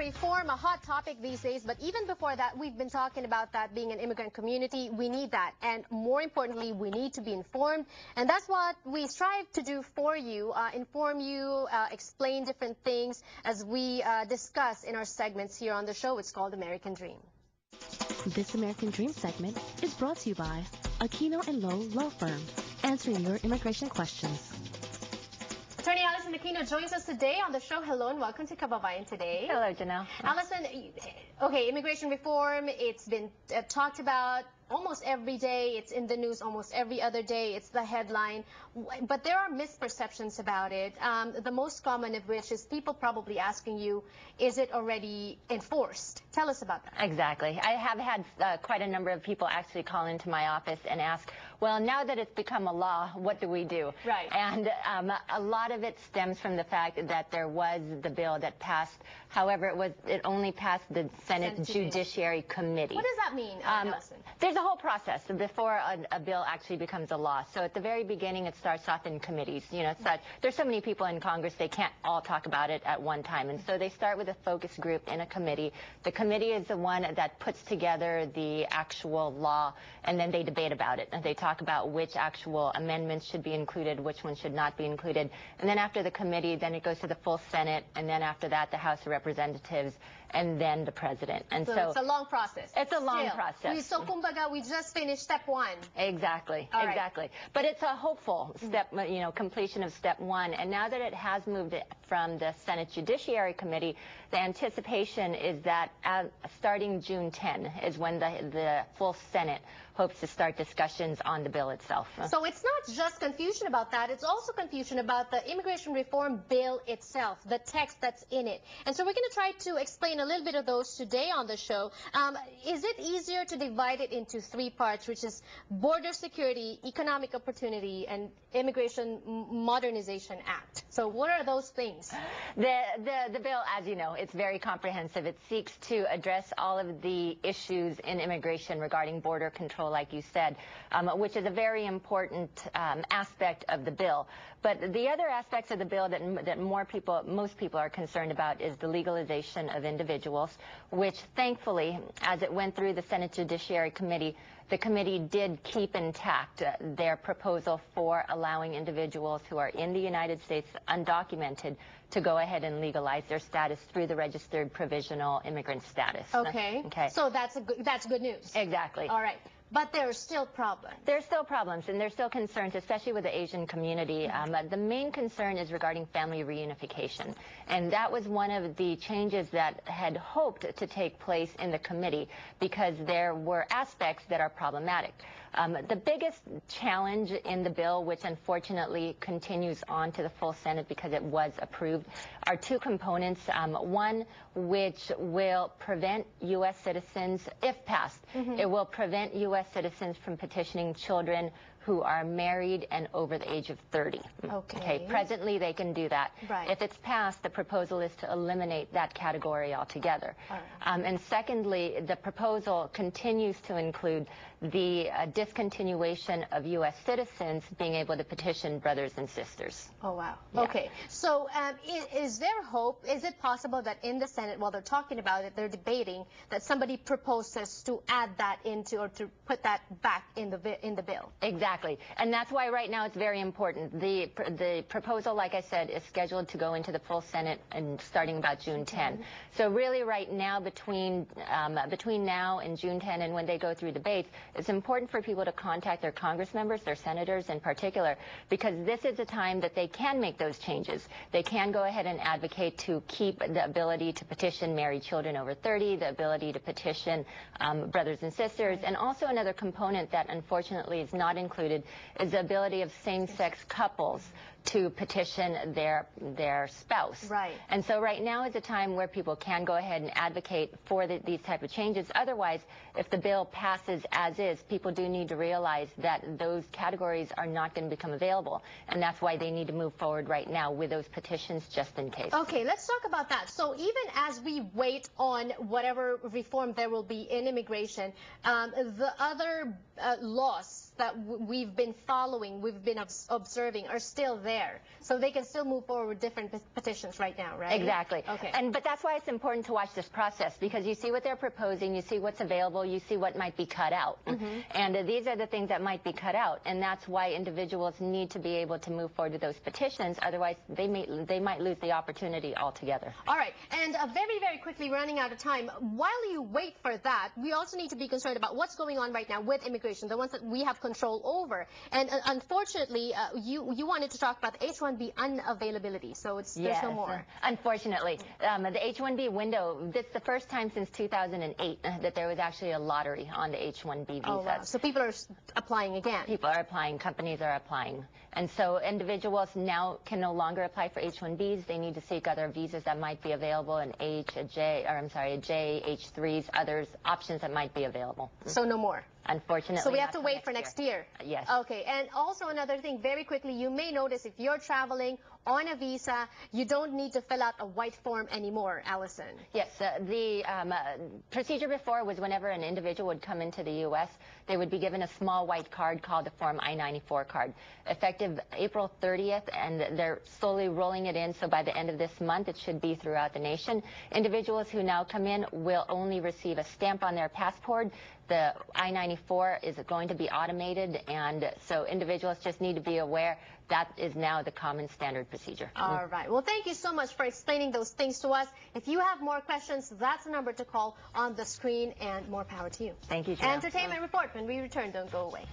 reform, a hot topic these days, but even before that, we've been talking about that being an immigrant community. We need that, and more importantly, we need to be informed, and that's what we strive to do for you, inform you, explain different things as we discuss in our segments here on the show. It's called American Dream. This American Dream segment is brought to you by Aquino & Lowe Law Firm, answering your immigration questions. Attorney Allison Aquino joins us today on the show. Hello and welcome to Kababayan today. Hello, Janelle. Allison, okay, immigration reform, it's been talked about almost every day. It's in the news almost every other day. It's the headline. But there are misperceptions about it, the most common of which is people probably asking you, is it already enforced? Tell us about that. Exactly. I have had quite a number of people actually call into my office and ask, well, now that it's become a law, what do we do? Right. And a lot of it stems from the fact that there was the bill that passed. However, it only passed the Senate Judiciary Committee. What does that mean, Allison? There's a whole process before a bill actually becomes a law. So at the very beginning, it starts off in committees. You know, there's so many people in Congress, they can't all talk about it at one time. And so they start with a focus group in a committee. The committee is the one that puts together the actual law, and then they debate about it. And they talk about which actual amendments should be included, which ones should not be included. And then after the committee, then it goes to the full Senate, and then after that, the House of Representatives, and then the president. And so it's a long process. It's a long process. So kumbaga, we just finished step one. Exactly, exactly. But it's a hopeful step, you know, completion of step one. And now that it has moved from the Senate Judiciary Committee, the anticipation is that starting June 10 is when the full Senate hopes to start discussions on the bill itself. So it's not just confusion about that, it's also confusion about the immigration reform bill itself, the text that's in it. And so we're going to try to explain a little bit of those today on the show. Is it easier to divide it into three parts, which is border security, economic opportunity, and Immigration Modernization Act? So what are those things? The bill, as you know, it's very comprehensive. It seeks to address all of the issues in immigration regarding border control, like you said, which is a very important aspect of the bill. But the other aspects of the bill that most people are concerned about is the legalization of individuals, which thankfully, as it went through the Senate Judiciary Committee, the committee did keep intact their proposal for allowing individuals who are in the United States undocumented to go ahead and legalize their status through the registered provisional immigrant status. Okay. So that's good news. Exactly. All right. But there are still problems. There's still problems, and there's still concerns, especially with the Asian community. The main concern is regarding family reunification, and that was one of the changes that had hoped to take place in the committee because there were aspects that are problematic. The biggest challenge in the bill, which unfortunately continues on to the full Senate because it was approved, are two components. One, which will prevent U.S. citizens, if passed, it will prevent U.S. citizens from petitioning children who are married and over the age of 30. Okay. Presently, they can do that. Right. If it's passed, the proposal is to eliminate that category altogether. Right. And secondly, the proposal continues to include the discontinuation of U.S. citizens being able to petition brothers and sisters. Oh, wow. Yeah. Okay. So is there hope? Is it possible that in the Senate, while they're talking about it, they're debating that somebody proposes to add that into or to put that back in the bill? Exactly. And that's why right now it's very important. The proposal, like I said, is scheduled to go into the full Senate and starting about June 10. So really right now, between now and June 10 and when they go through debates, it's important for people to contact their Congress members, their senators in particular, because this is a time that they can make those changes. They can go ahead and advocate to keep the ability to petition married children over 30, the ability to petition brothers and sisters, and also another component that unfortunately is not included is the ability of same-sex couples to petition their spouse. Right. And so right now is a time where people can go ahead and advocate for these type of changes. Otherwise, if the bill passes as is, people do need to realize that those categories are not going to become available. And that's why they need to move forward right now with those petitions just in case. Okay, let's talk about that. So even as we wait on whatever reform there will be in immigration, the other laws that we've been following, we've been observing are still there. So they can still move forward with different petitions right now, right? Exactly. Okay. But that's why it's important to watch this process, because you see what they're proposing, you see what's available, you see what might be cut out. And these are the things that might be cut out. And that's why individuals need to be able to move forward with those petitions. Otherwise, they might lose the opportunity altogether. All right. And very, very quickly, running out of time, while you wait for that, we also need to be concerned about what's going on right now with immigration, the ones that we have control over. And unfortunately, you wanted to talk about the H-1B unavailability, so there's no more. Unfortunately. The H-1B window, it's the first time since 2008 that there was actually a lottery on the H-1B visas. Oh, wow. So people are applying again. People are applying, companies are applying. And so individuals now can no longer apply for H-1Bs. They need to seek other visas that might be available, an a J, H-3s, others, options that might be available. So no more. Unfortunately. So we have to wait for next year. Yes. Okay. And also another thing, very quickly, you may notice if you're traveling on a visa, you don't need to fill out a white form anymore, Allison. Yes. The procedure before was whenever an individual would come into the U.S., they would be given a small white card called the Form I-94 card, effective April 30th, and they're slowly rolling it in. So by the end of this month, it should be throughout the nation. Individuals who now come in will only receive a stamp on their passport. The I-94 is going to be automated, and so individuals just need to be aware that is now the common standard procedure. All right. Well, thank you so much for explaining those things to us. If you have more questions, that's the number to call on the screen, and more power to you. Thank you, Janelle. Entertainment Report. When we return, don't go away.